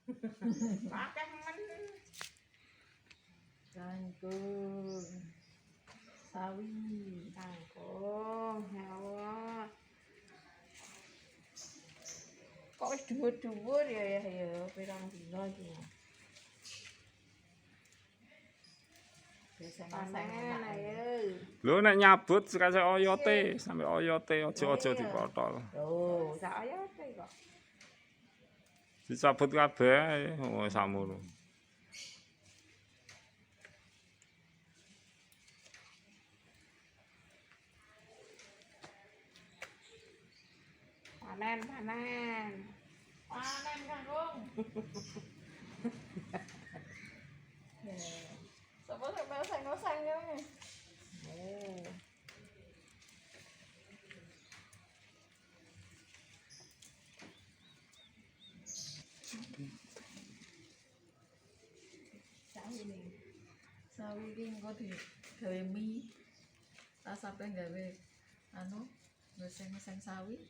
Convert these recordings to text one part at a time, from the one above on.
Akeh men. Kangkung, sawi, Kangkung, ya Allah. Kok wis dhuwur-dhuwur ya pirang dina iki. Panen ayo. Lho nek nyabut sekase oyote, sampe oyote aja dipotol. Loh, sak ayote kok. Dicabut kabeh wis samono. Panen kangkung. Sapa sing ngoseng-ngoseng ngene? sawi iki engko digawe mie. Tak sampe gawe anu, ngoseng-ngoseng sawi.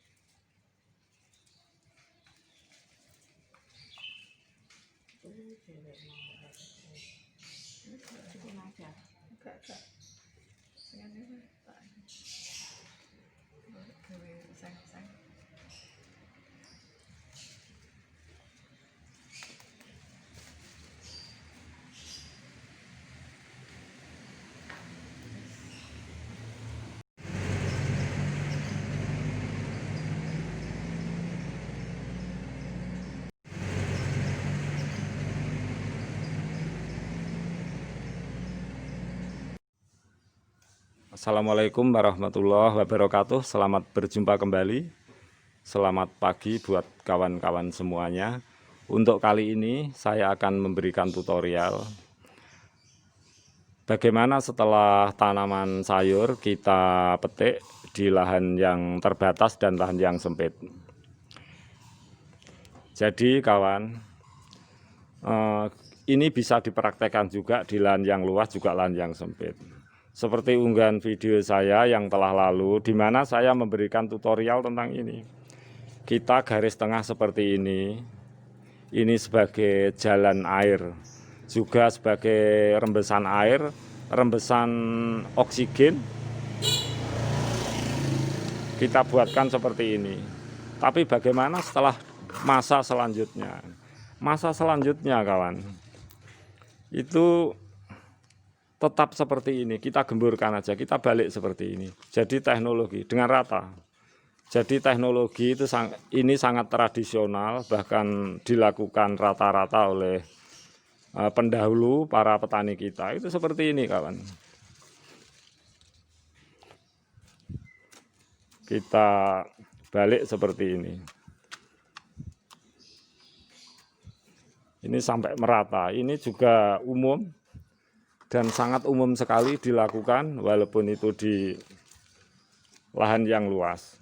Cukup aja. Gak. Sing ane tak gawe ngoseng-ngoseng. Assalamualaikum warahmatullahi wabarakatuh. Selamat berjumpa kembali. Selamat pagi buat kawan-kawan semuanya. Untuk kali ini saya akan memberikan tutorial bagaimana setelah tanaman sayur kita petik di lahan yang terbatas dan lahan yang sempit. Jadi kawan, ini bisa dipraktekkan juga di lahan yang luas juga lahan yang sempit. Seperti unggahan video saya yang telah lalu, di mana saya memberikan tutorial tentang ini. Kita garis tengah seperti ini sebagai jalan air, juga sebagai rembesan air, rembesan oksigen. Kita buatkan seperti ini. Tapi bagaimana setelah masa selanjutnya? Masa selanjutnya kawan, itu tetap seperti ini, kita gemburkan aja, kita balik seperti ini. Jadi teknologi dengan rata. Jadi teknologi itu ini sangat tradisional, bahkan dilakukan rata-rata oleh pendahulu para petani kita. Itu seperti ini kawan. Kita balik seperti ini. Ini sampai merata. Ini juga umum. Dan sangat umum sekali dilakukan walaupun itu di lahan yang luas.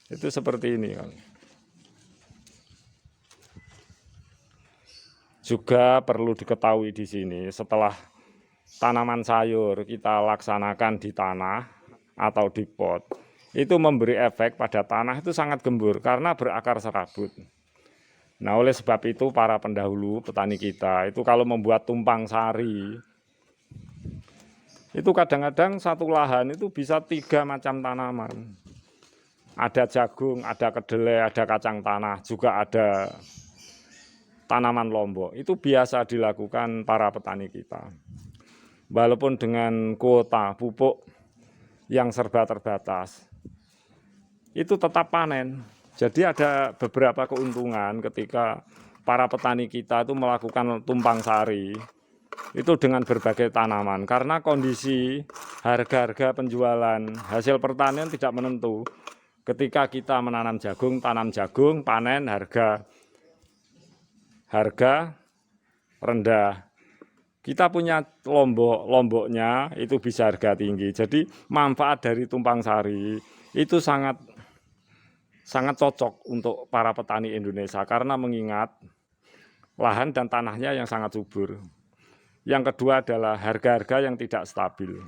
Itu seperti ini kan. Juga perlu diketahui di sini setelah tanaman sayur kita laksanakan di tanah atau di pot, itu memberi efek pada tanah itu sangat gembur karena berakar serabut. Nah, oleh sebab itu para pendahulu petani kita itu kalau membuat tumpang sari, itu kadang-kadang satu lahan itu bisa 3 macam tanaman. Ada jagung, ada kedelai, ada kacang tanah, juga ada tanaman lombok. Itu biasa dilakukan para petani kita. Walaupun dengan kuota pupuk yang serba terbatas, itu tetap panen. Jadi ada beberapa keuntungan ketika para petani kita itu melakukan tumpang sari itu dengan berbagai tanaman, karena kondisi harga-harga penjualan hasil pertanian tidak menentu. Ketika kita menanam jagung, tanam jagung, panen harga rendah. Kita punya lomboknya itu bisa harga tinggi. Jadi manfaat dari tumpang sari itu sangat cocok untuk para petani Indonesia karena mengingat lahan dan tanahnya yang sangat subur. Yang kedua adalah harga-harga yang tidak stabil.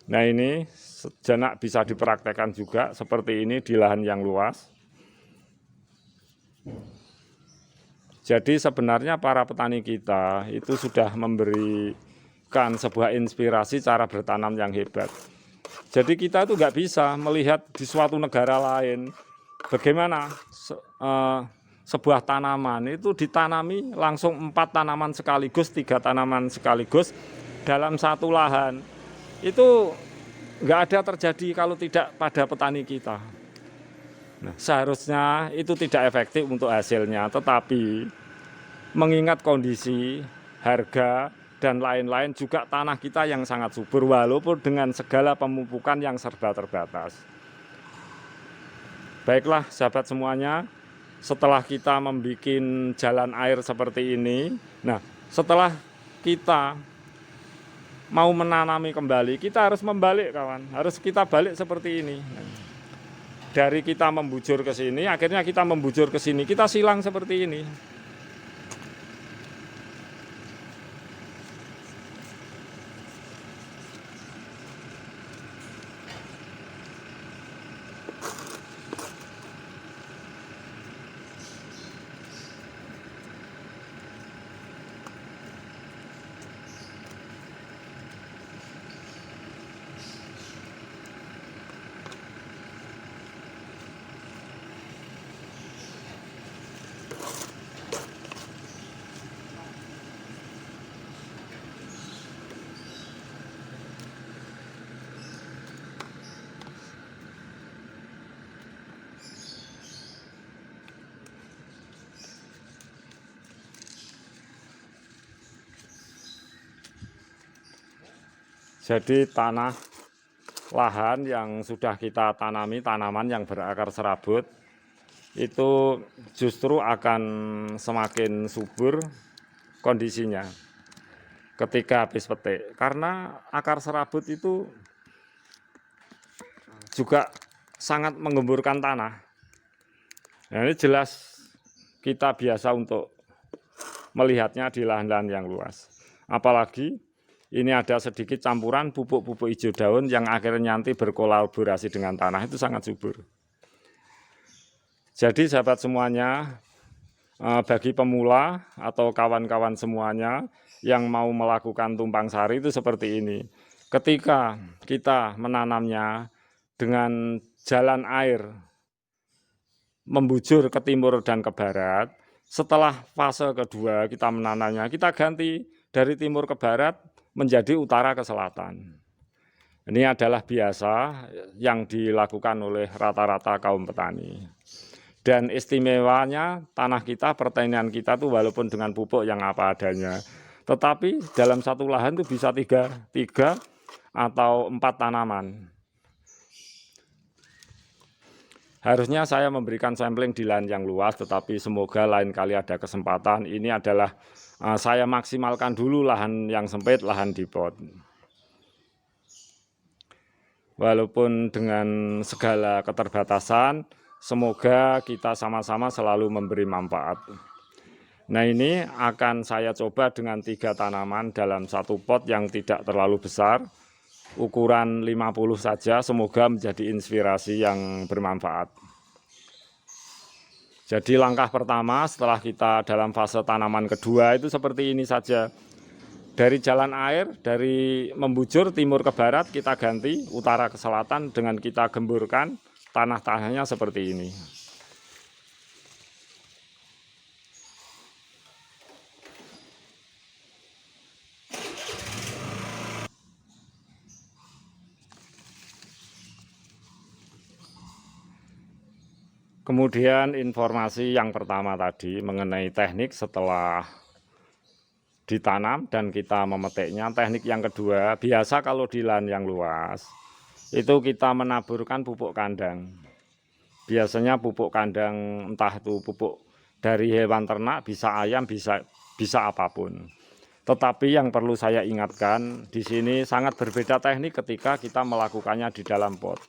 Nah ini sejenak bisa dipraktekkan juga seperti ini di lahan yang luas. Jadi sebenarnya para petani kita itu sudah memberikan sebuah inspirasi cara bertanam yang hebat. Jadi kita itu nggak bisa melihat di suatu negara lain bagaimana sebuah tanaman itu ditanami langsung 4 tanaman sekaligus, 3 tanaman sekaligus dalam satu lahan. Itu nggak ada terjadi kalau tidak pada petani kita. Nah, seharusnya itu tidak efektif untuk hasilnya, tetapi mengingat kondisi, harga, dan lain-lain juga tanah kita yang sangat subur walaupun dengan segala pemupukan yang serba terbatas. Baiklah sahabat semuanya, setelah kita membuat jalan air seperti ini, nah setelah kita mau menanami kembali, kita harus membalik kawan, harus kita balik seperti ini. Dari kita membujur ke sini, akhirnya kita membujur ke sini, kita silang seperti ini. Jadi tanah lahan yang sudah kita tanami tanaman yang berakar serabut itu justru akan semakin subur kondisinya ketika habis petik. Karena akar serabut itu juga sangat menggemburkan tanah. Nah, ini jelas kita biasa untuk melihatnya di lahan-lahan yang luas. Apalagi ini ada sedikit campuran pupuk-pupuk hijau daun yang akhirnya nanti berkolaborasi dengan tanah, itu sangat subur. Jadi sahabat semuanya, bagi pemula atau kawan-kawan semuanya yang mau melakukan tumpang sari itu seperti ini. Ketika kita menanamnya dengan jalan air membujur ke timur dan ke barat, setelah fase kedua kita menanamnya, kita ganti dari timur ke barat menjadi utara ke selatan. Ini adalah biasa yang dilakukan oleh rata-rata kaum petani. Dan istimewanya tanah kita, pertanian kita tuh walaupun dengan pupuk yang apa adanya, tetapi dalam satu lahan tuh bisa tiga atau 4 tanaman. Harusnya saya memberikan sampling di lahan yang luas, tetapi semoga lain kali ada kesempatan. Ini adalah saya maksimalkan dulu lahan yang sempit, lahan di pot. Walaupun dengan segala keterbatasan, semoga kita sama-sama selalu memberi manfaat. Nah ini akan saya coba dengan 3 tanaman dalam satu pot yang tidak terlalu besar, ukuran 50 saja, semoga menjadi inspirasi yang bermanfaat. Jadi langkah pertama setelah kita dalam fase tanaman kedua itu seperti ini saja. Dari jalan air, dari membujur timur ke barat kita ganti utara ke selatan dengan kita gemburkan tanah-tanahnya seperti ini. Kemudian informasi yang pertama tadi mengenai teknik setelah ditanam dan kita memetiknya. Teknik yang kedua, biasa kalau di lahan yang luas, itu kita menaburkan pupuk kandang. Biasanya pupuk kandang entah itu pupuk dari hewan ternak, bisa ayam, bisa apapun. Tetapi yang perlu saya ingatkan, di sini sangat berbeda teknik ketika kita melakukannya di dalam pot.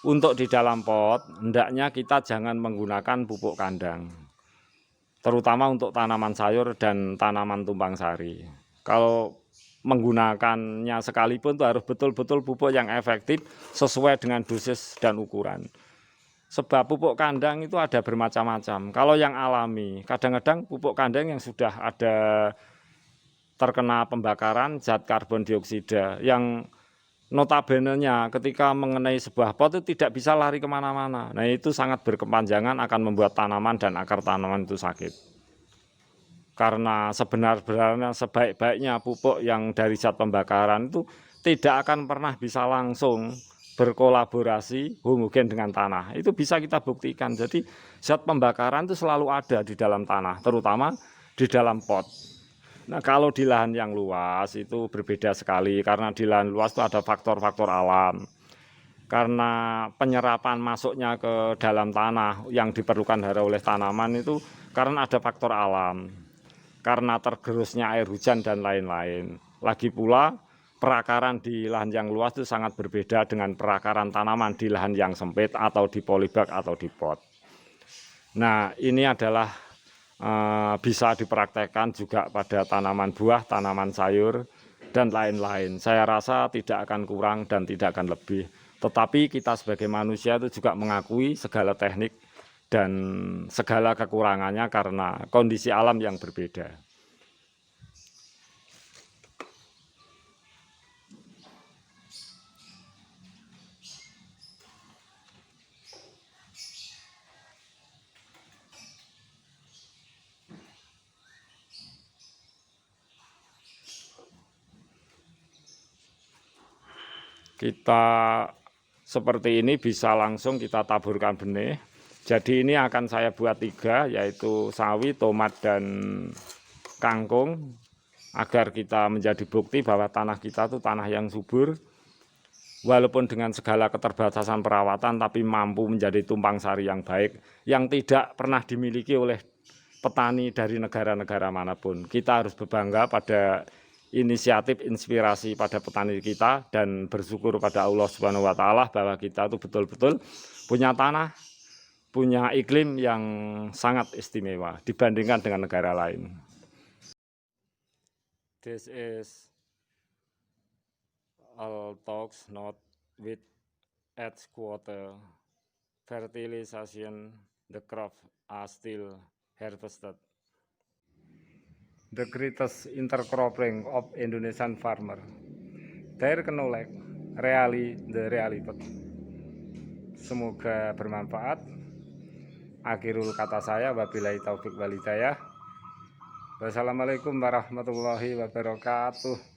Untuk di dalam pot, hendaknya kita jangan menggunakan pupuk kandang, terutama untuk tanaman sayur dan tanaman tumpang sari. Kalau menggunakannya sekalipun itu harus betul-betul pupuk yang efektif sesuai dengan dosis dan ukuran. Sebab pupuk kandang itu ada bermacam-macam. Kalau yang alami, kadang-kadang pupuk kandang yang sudah ada terkena pembakaran zat karbon dioksida yang notabene-nya ketika mengenai sebuah pot itu tidak bisa lari kemana-mana. Nah itu sangat berkepanjangan akan membuat tanaman dan akar tanaman itu sakit. Karena sebenarnya sebaik-baiknya pupuk yang dari zat pembakaran itu tidak akan pernah bisa langsung berkolaborasi homogen dengan tanah. Itu bisa kita buktikan. Jadi zat pembakaran itu selalu ada di dalam tanah, terutama di dalam pot. Nah kalau di lahan yang luas itu berbeda sekali, karena di lahan luas itu ada faktor-faktor alam. Karena penyerapan masuknya ke dalam tanah yang diperlukan oleh tanaman itu karena ada faktor alam. Karena tergerusnya air hujan dan lain-lain. Lagi pula perakaran di lahan yang luas itu sangat berbeda dengan perakaran tanaman di lahan yang sempit atau di polybag atau di pot. Nah ini adalah bisa dipraktekkan juga pada tanaman buah, tanaman sayur, dan lain-lain. Saya rasa tidak akan kurang dan tidak akan lebih. Tetapi kita sebagai manusia itu juga mengakui segala teknik dan segala kekurangannya karena kondisi alam yang berbeda. Kita seperti ini bisa langsung kita taburkan benih. Jadi ini akan saya buat 3, yaitu sawi, tomat, dan kangkung, agar kita menjadi bukti bahwa tanah kita itu tanah yang subur, walaupun dengan segala keterbatasan perawatan, tapi mampu menjadi tumpang sari yang baik, yang tidak pernah dimiliki oleh petani dari negara-negara manapun. Kita harus berbangga pada inisiatif, inspirasi pada petani kita, dan bersyukur pada Allah Subhanahu wa Ta'ala bahwa kita itu betul-betul punya tanah, punya iklim yang sangat istimewa dibandingkan dengan negara lain. This is all talks not with headquarter fertilization. The crop are still harvested. The greatest intercropping of Indonesian farmer. Their knowledge really the reality. Semoga bermanfaat. Akhirul kata saya, wabillahi taufik wal hidayah. Wassalamualaikum warahmatullahi wabarakatuh.